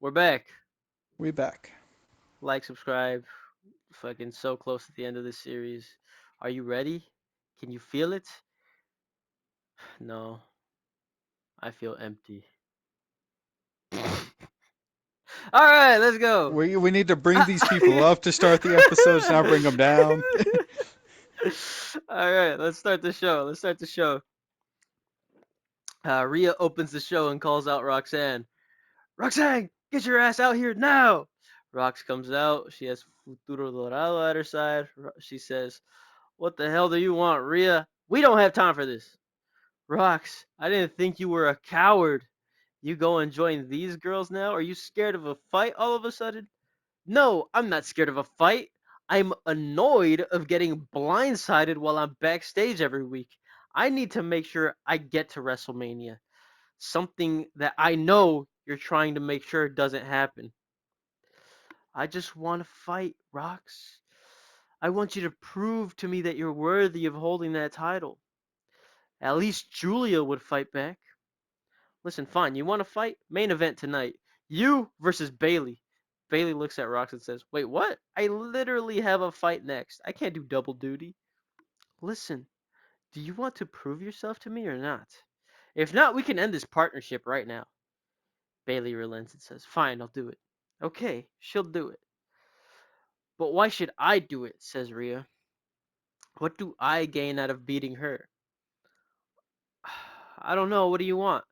We're back. We back. Like, subscribe. Fucking so close to the end of this series. Are you ready? Can you feel it? No, I feel empty. All right, let's go. We need to bring these people up to start the episodes, now bring them down. All right, let's start the show. Let's start the show. Rhea opens the show and calls out Roxanne. Roxanne, get your ass out here now! Rox comes out. She has Futuro Dorado at her side. She says, "What the hell do you want, Rhea? We don't have time for this." Rox, I didn't think you were a coward. You go and join these girls now? Are you scared of a fight all of a sudden? No, I'm not scared of a fight. I'm annoyed of getting blindsided while I'm backstage every week. I need to make sure I get to WrestleMania. Something that I know you're trying to make sure doesn't happen. I just want to fight, Rox. I want you to prove to me that you're worthy of holding that title. At least Julia would fight back. Listen, fine, you want to fight? Main event tonight. You versus Bailey. Bailey looks at Rox and says, "Wait, what? I literally have a fight next. I can't do double duty." Listen, do you want to prove yourself to me or not? If not, we can end this partnership right now. Bailey relents and says, "Fine, I'll do it." Okay, she'll do it. "But why should I do it?" says Rhea. "What do I gain out of beating her?" "I don't know. What do you want?"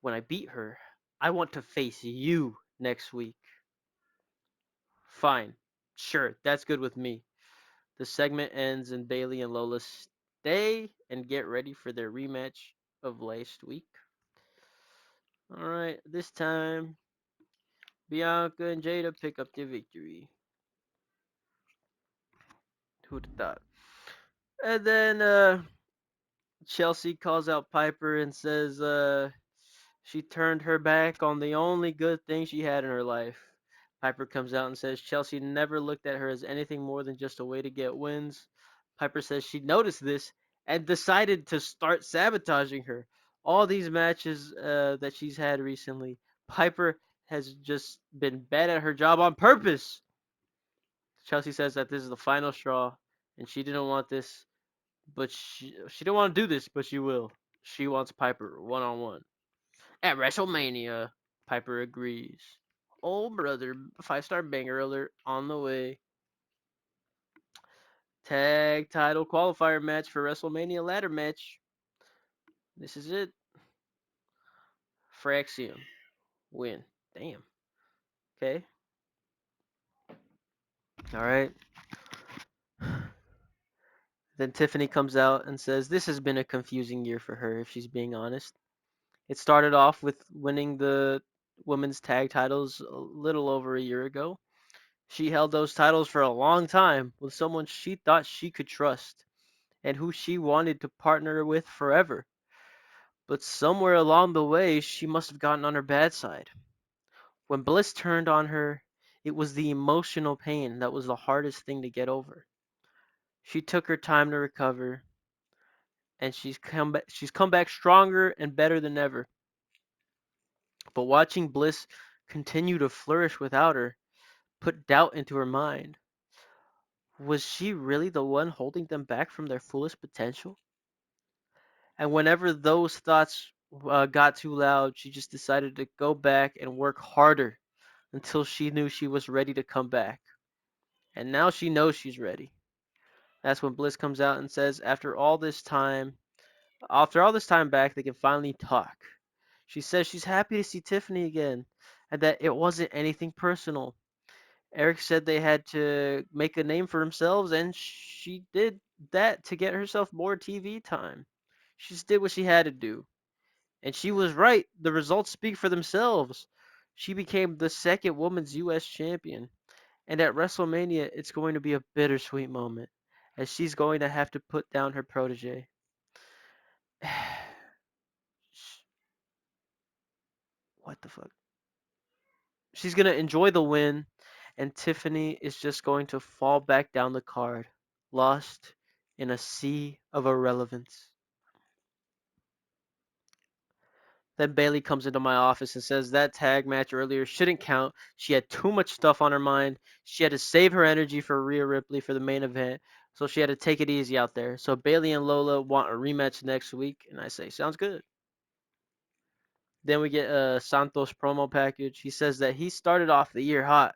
"When I beat her, I want to face you next week." "Fine. Sure, that's good with me." The segment ends and Bailey and Lola stay and get ready for their rematch of last week. Alright, this time Bianca and Jada pick up the victory. Who'd have thought? And then Chelsea calls out Piper and says she turned her back on the only good thing she had in her life. Piper comes out and says Chelsea never looked at her as anything more than just a way to get wins. Piper says she noticed this and decided to start sabotaging her. All these matches that she's had recently, Piper has just been bad at her job on purpose. Chelsea says that this is the final straw and she didn't want this, but she didn't want to do this, but she will. She wants Piper one on one. At WrestleMania, Piper agrees. Oh, brother, 5-star banger alert on the way. Tag title qualifier match for WrestleMania ladder match. This is it. Fraxium. Win. Damn. Okay. Alright. Then Tiffany comes out and says this has been a confusing year for her, if she's being honest. It started off with winning the women's tag titles a little over a year ago. She held those titles for a long time with someone she thought she could trust and who she wanted to partner with forever. But somewhere along the way, she must have gotten on her bad side. When Bliss turned on her, it was the emotional pain that was the hardest thing to get over. She took her time to recover, and she's come back stronger and better than ever. But watching Bliss continue to flourish without her put doubt into her mind. Was she really the one holding them back from their fullest potential? And whenever those thoughts got too loud, she just decided to go back and work harder until she knew she was ready to come back. And now she knows she's ready. That's when Bliss comes out and says, after all this time back, they can finally talk. She says she's happy to see Tiffany again, and that it wasn't anything personal. Eric said they had to make a name for themselves, and she did that to get herself more TV time. She just did what she had to do. And she was right. The results speak for themselves. She became the second women's U.S. champion. And at WrestleMania, it's going to be a bittersweet moment, as she's going to have to put down her protege. What the fuck? She's going to enjoy the win, and Tiffany is just going to fall back down the card, lost in a sea of irrelevance. Then Bailey comes into my office and says that tag match earlier shouldn't count. She had too much stuff on her mind. She had to save her energy for Rhea Ripley for the main event, so she had to take it easy out there. So Bailey and Lola want a rematch next week, and I say, sounds good. Then we get a Santos promo package. He says that he started off the year hot,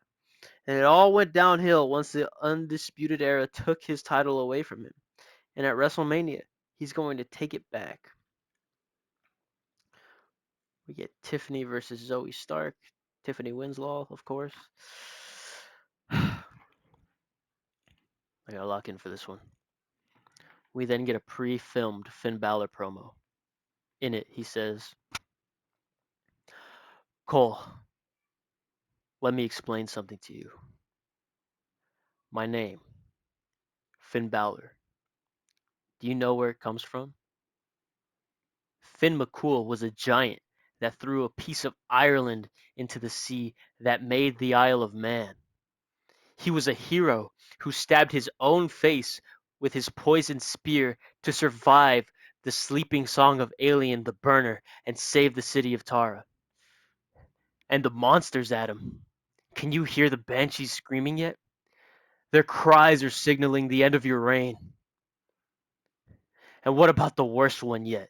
and it all went downhill once the Undisputed Era took his title away from him. And at WrestleMania, he's going to take it back. We get Tiffany versus Zoe Stark. Tiffany Winslow, of course. I gotta lock in for this one. We then get a pre-filmed Finn Balor promo. In it, he says, Cole, let me explain something to you. My name, Finn Balor. Do you know where it comes from? Finn McCool was a giant that threw a piece of Ireland into the sea that made the Isle of Man. He was a hero who stabbed his own face with his poisoned spear to survive the sleeping song of Alien the Burner and save the city of Tara. And the monsters, Adam. Can you hear the banshees screaming yet? Their cries are signaling the end of your reign. And what about the worst one yet?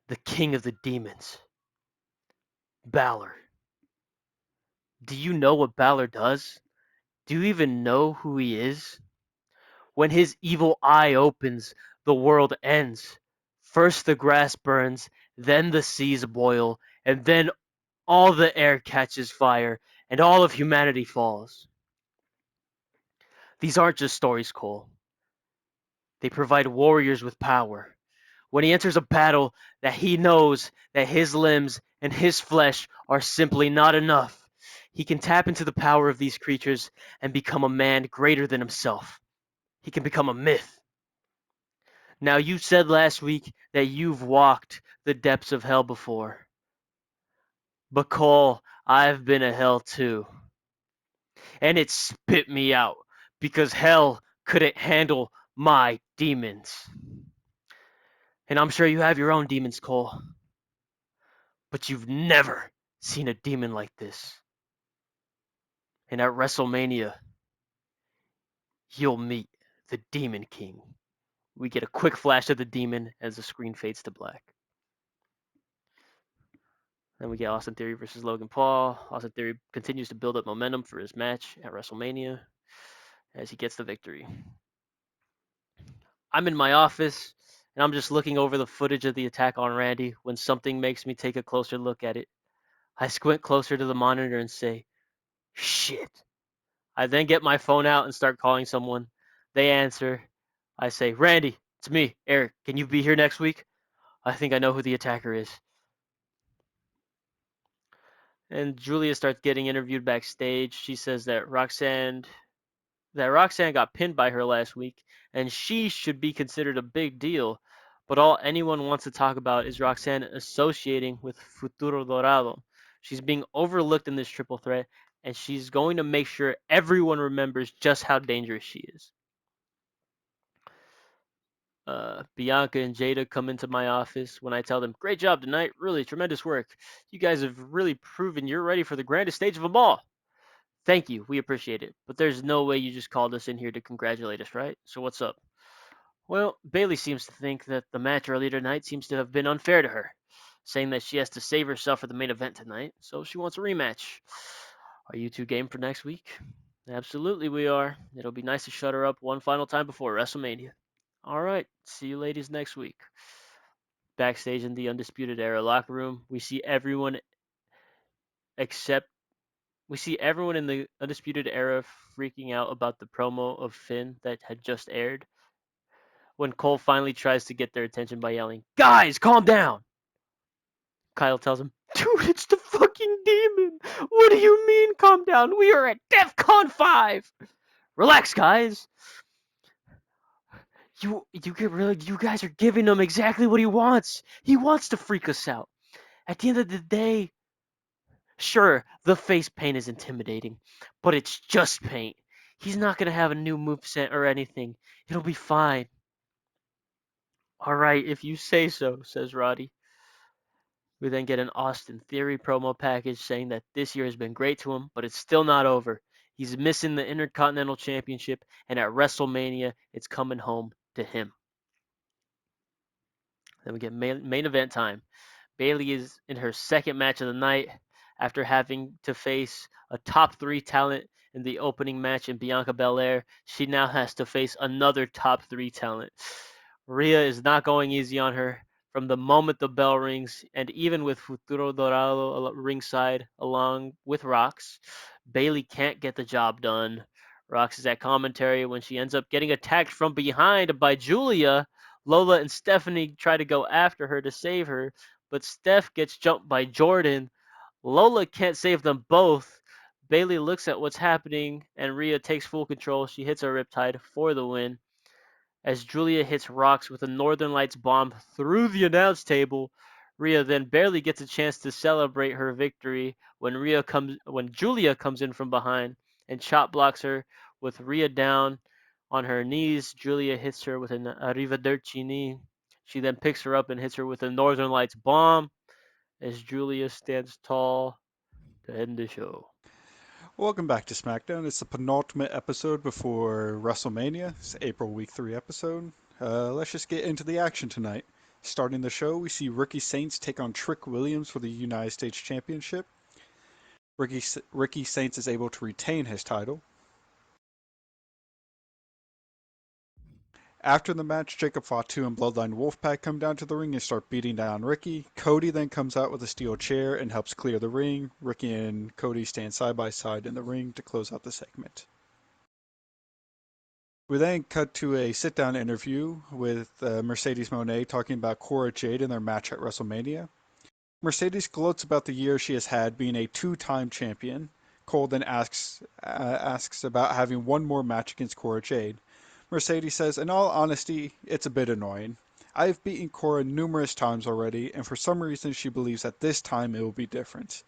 The king of the demons, Balor. Do you know what Balor does? Do you even know who he is? When his evil eye opens, the world ends. First the grass burns, then the seas boil, and then all the air catches fire, and all of humanity falls. These aren't just stories, Cole. They provide warriors with power. When he enters a battle that he knows that his limbs and his flesh are simply not enough, he can tap into the power of these creatures and become a man greater than himself. He can become a myth. Now, you said last week that you've walked the depths of hell before. But Cole, I've been to hell too. And it spit me out because hell couldn't handle my demons. And I'm sure you have your own demons, Cole. But you've never seen a demon like this. And at WrestleMania, you'll meet the Demon King. We get a quick flash of the demon as the screen fades to black. Then we get Austin Theory versus Logan Paul. Austin Theory continues to build up momentum for his match at WrestleMania as he gets the victory. I'm in my office and I'm just looking over the footage of the attack on Randy when something makes me take a closer look at it. I squint closer to the monitor and say, shit. I then get my phone out and start calling someone. They answer. I say, Randy, it's me, Eric. Can you be here next week? I think I know who the attacker is. And Julia starts getting interviewed backstage. She says that Roxanne got pinned by her last week, and she should be considered a big deal. But all anyone wants to talk about is Roxanne associating with Futuro Dorado. She's being overlooked in this triple threat, and she's going to make sure everyone remembers just how dangerous she is. Bianca and Jada come into my office when I tell them, great job tonight, really tremendous work. You guys have really proven you're ready for the grandest stage of them all. Thank you, we appreciate it. But there's no way you just called us in here to congratulate us, right? So what's up? Well, Bailey seems to think that the match earlier tonight seems to have been unfair to her, saying that she has to save herself for the main event tonight, so she wants a rematch. Are you two game for next week? Absolutely, we are. It'll be nice to shut her up one final time before WrestleMania. All right, see you ladies next week. Backstage in the Undisputed Era locker room, except we see everyone in the Undisputed Era freaking out about the promo of Finn that had just aired. When Cole finally tries to get their attention by yelling, "Guys, calm down!" Kyle tells him, "Dude, it's the fucking demon! What do you mean, calm down? We are at DEFCON 5! Relax, guys! You guys are giving him exactly what he wants. He wants to freak us out. At the end of the day, sure, the face paint is intimidating, but it's just paint. He's not gonna have a new moveset or anything. It'll be fine." "All right, if you say so," says Roddy. We then get an Austin Theory promo package saying that this year has been great to him, but it's still not over. He's missing the Intercontinental Championship, and at WrestleMania, it's coming home to him. Then we get main event time. Bayley is in her second match of the night after having to face a top three talent in the opening match in Bianca Belair. She now has to face another top three talent. Rhea is not going easy on her from the moment the bell rings, and even with Futuro Dorado ringside along with Rox, Bayley can't get the job done. Rox is at commentary when she ends up getting attacked from behind by Julia. Lola and Stephanie try to go after her to save her, but Steph gets jumped by Jordan. Lola can't save them both. Bayley looks at what's happening, and Rhea takes full control. She hits a Riptide for the win. As Julia hits Rox with a Northern Lights bomb through the announce table, Rhea then barely gets a chance to celebrate her victory when Julia comes in from behind and chop blocks her with Rhea down on her knees. Julia hits her with an Arrivederci knee. She then picks her up and hits her with a Northern Lights bomb as Julia stands tall to end the show. Welcome back to SmackDown. It's the penultimate episode before WrestleMania. It's April Week 3 episode. Let's just get into the action tonight. Starting the show, we see Ricky Saints take on Trick Williams for the United States Championship. Ricky Saints is able to retain his title. After the match, Jacob Fatu and Bloodline Wolfpack come down to the ring and start beating down Ricky. Cody then comes out with a steel chair and helps clear the ring. Ricky and Cody stand side by side in the ring to close out the segment. We then cut to a sit-down interview with Mercedes Moné talking about Cora Jade and their match at WrestleMania. Mercedes gloats about the year she has had being a two-time champion. Cole then asks about having one more match against Cora Jade. Mercedes says, in all honesty, it's a bit annoying. I've beaten Cora numerous times already, and for some reason she believes that this time it will be different.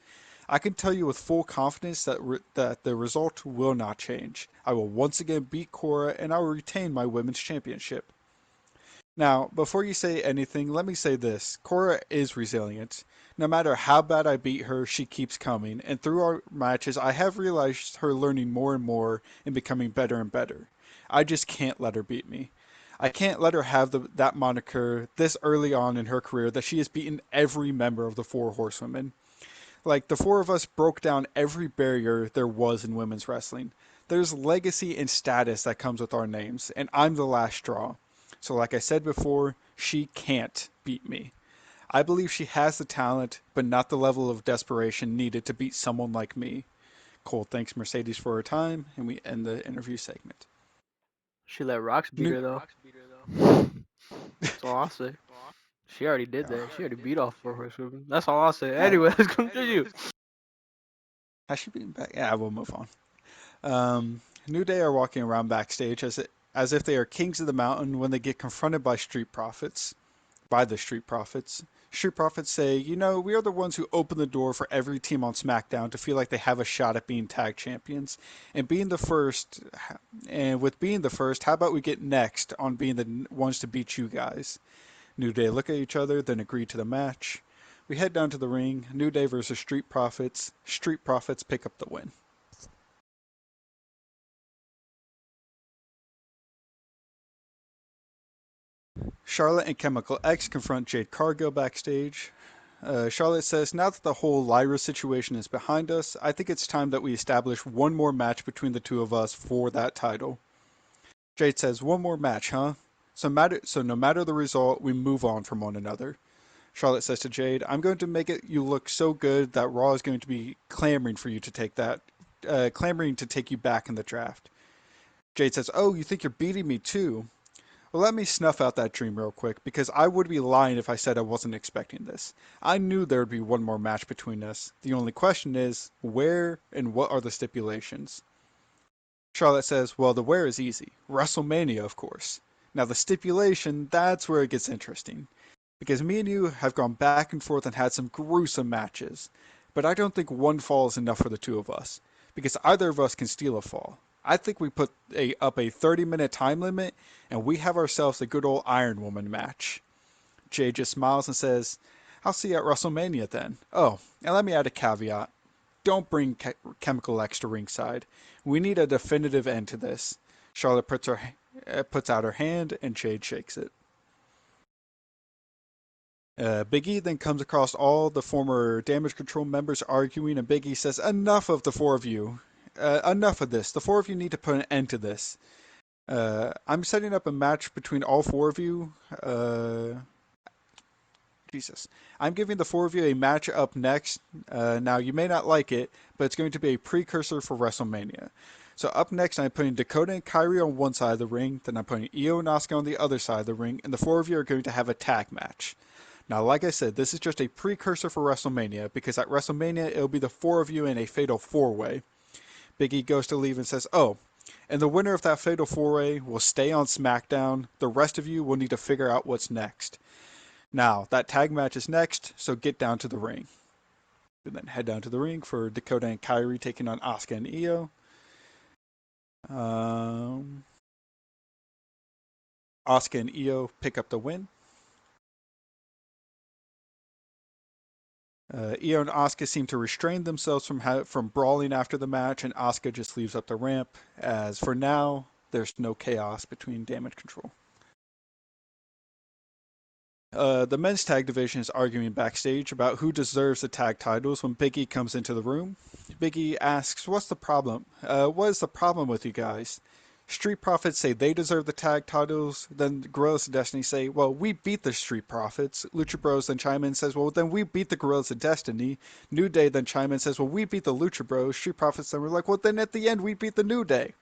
I can tell you with full confidence that the result will not change. I will once again beat Cora, and I will retain my women's championship. Now, before you say anything, let me say this. Cora is resilient. No matter how bad I beat her, she keeps coming, and through our matches, I have realized her learning more and more and becoming better and better. I just can't let her beat me. I can't let her have that moniker this early on in her career that she has beaten every member of the Four Horsewomen. Like, the four of us broke down every barrier there was in women's wrestling. There's legacy and status that comes with our names, and I'm the last straw. So, like I said before, she can't beat me. I believe she has the talent, but not the level of desperation needed to beat someone like me. Cole thanks Mercedes for her time, and we end the interview segment. She let Rox beat New- her though. That's all I'll say. She already did Yeah. that. She already beat off for her. That's all I'll say. Anyway, let's continue. Has she been back? Yeah, we'll move on. New Day are walking around backstage as if they are kings of the mountain when they get confronted by the Street Profits. Street Profits say, you know, we are the ones who open the door for every team on SmackDown to feel like they have a shot at being tag champions. And being the first, and with being the first, how about we get next on being the ones to beat you guys? New Day look at each other, then agree to the match. We head down to the ring. New Day versus Street Profits. Street Profits pick up the win. Charlotte and Chemical X confront Jade Cargill backstage. Charlotte says, now that the whole Lyra situation is behind us, I think it's time that we establish one more match between the two of us for that title. Jade says, one more match, huh? So no matter the result, we move on from one another. Charlotte says to Jade, I'm going to make it you look so good that Raw is going to be clamoring for you to clamoring to take you back in the draft. Jade says, oh, you think you're beating me too? Well, let me snuff out that dream real quick, because I would be lying if I said I wasn't expecting this. I knew there would be one more match between us. The only question is, where and what are the stipulations? Charlotte says, well, the where is easy. WrestleMania, of course. Now, the stipulation, that's where it gets interesting. Because me and you have gone back and forth and had some gruesome matches. But I don't think one fall is enough for the two of us. Because either of us can steal a fall. I think we put up a 30-minute time limit, and we have ourselves a good old Iron Woman match. Jay just smiles and says, I'll see you at WrestleMania then. Oh, and let me add a caveat. Don't bring Chemical X to ringside. We need a definitive end to this. Charlotte puts out her hand, and Jade shakes it. Big E then comes across all the former Damage Control members arguing, and Big E says, "Enough of the four of you. Enough of this. The four of you need to put an end to this. I'm setting up a match between all four of you. Jesus. I'm giving the four of you a match up next. Now, you may not like it, but it's going to be a precursor for WrestleMania. So up next, I'm putting Dakota and Kyrie on one side of the ring, then I'm putting Io and Asuka on the other side of the ring, and the four of you are going to have a tag match. Now, like I said, this is just a precursor for WrestleMania, because at WrestleMania, it'll be the four of you in a fatal four-way. Big E goes to leave and says, oh, and the winner of that fatal four-way will stay on SmackDown. The rest of you will need to figure out what's next. Now, that tag match is next, so get down to the ring. And then head down to the ring for Dakota and Kyrie taking on Asuka and Io. Um, Asuka and Io pick up the win. Io and Asuka seem to restrain themselves from brawling after the match, and Asuka just leaves up the ramp. As for now, there's no chaos between Damage Control. The men's tag division is arguing backstage about who deserves the tag titles when Big E comes into the room. Big E asks, "What's the problem? What is the problem with you guys?" Street Profits say they deserve the tag titles. Then Gorillas of Destiny say, "Well, we beat the Street Profits." Lucha Bros then chime in and says, "Well, then we beat the Gorillas of Destiny." New Day then chime in and says, "Well, we beat the Lucha Bros." Street Profits then were like, "Well, then at the end we beat the New Day."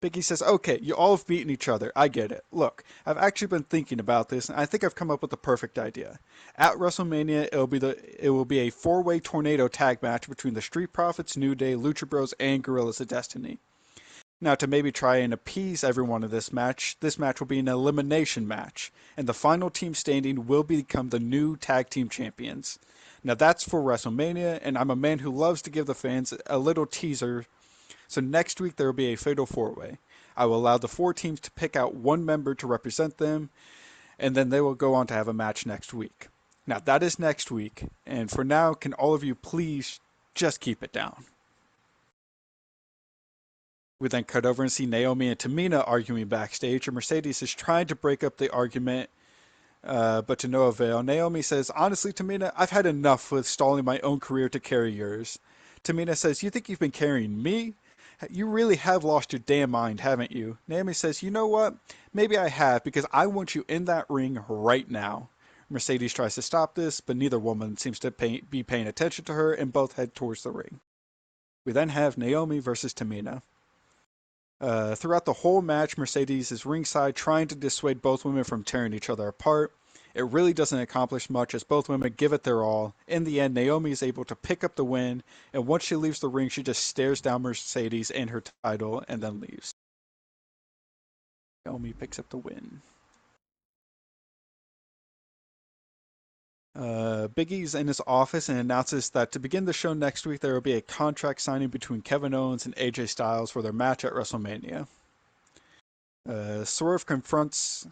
Biggie says, "Okay, you all have beaten each other. I get it. Look, I've actually been thinking about this, and I think I've come up with the perfect idea. At WrestleMania, it will be a four-way tornado tag match between the Street Profits, New Day, Lucha Bros, and Gorillas of Destiny. Now, to maybe try and appease everyone in this match will be an elimination match, and the final team standing will become the new tag team champions. Now, that's for WrestleMania, and I'm a man who loves to give the fans a little teaser, so next week there will be a fatal four-way. I will allow the four teams to pick out one member to represent them, and then they will go on to have a match next week. Now that is next week, and for now, can all of you please just keep it down?" We then cut over and see Naomi and Tamina arguing backstage, and Mercedes is trying to break up the argument, but to no avail. Naomi says, "Honestly, Tamina, I've had enough with stalling my own career to carry yours." Tamina says, "You think you've been carrying me? You really have lost your damn mind, haven't you?" Naomi says, "You know what? Maybe I have, because I want you in that ring right now." Mercedes tries to stop this, but neither woman seems to be paying attention to her, and both head towards the ring. We then have Naomi versus Tamina. Throughout the whole match, Mercedes is ringside trying to dissuade both women from tearing each other apart. It really doesn't accomplish much as both women give it their all. In the end, Naomi is able to pick up the win, and once she leaves the ring, she just stares down Mercedes and her title and then leaves. Naomi picks up the win. Big E's in his office and announces that to begin the show next week, there will be a contract signing between Kevin Owens and AJ Styles for their match at WrestleMania. Swerve confronts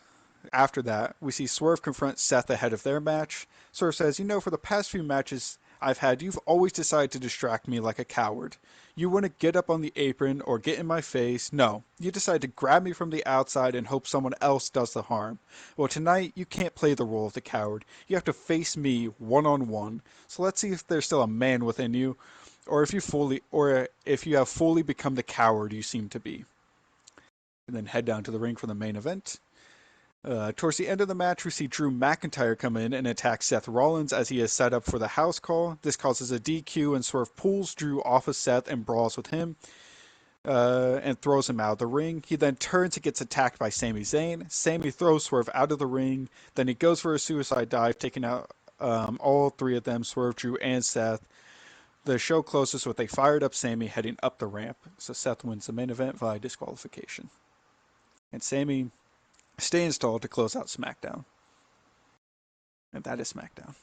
After that, we see Swerve confront Seth ahead of their match. Swerve says, for the past few matches I've had, you've always decided to distract me like a coward. You wouldn't get up on the apron or get in my face. No, you decide to grab me from the outside and hope someone else does the harm. Well, tonight, you can't play the role of the coward. You have to face me one-on-one. So let's see if there's still a man within you, or if you have fully become the coward you seem to be. And then head down to the ring for the main event. Towards the end of the match, we see Drew McIntyre come in and attack Seth Rollins as he is set up for the house call. This causes a DQ, and Swerve pulls Drew off of Seth and brawls with him and throws him out of the ring. He then turns and gets attacked by Sami Zayn. Sami throws Swerve out of the ring. Then he goes for a suicide dive, taking out all three of them, Swerve, Drew, and Seth. The show closes with a fired up Sami heading up the ramp. So Seth wins the main event via disqualification. And Sami stay installed to close out SmackDown. And that is SmackDown.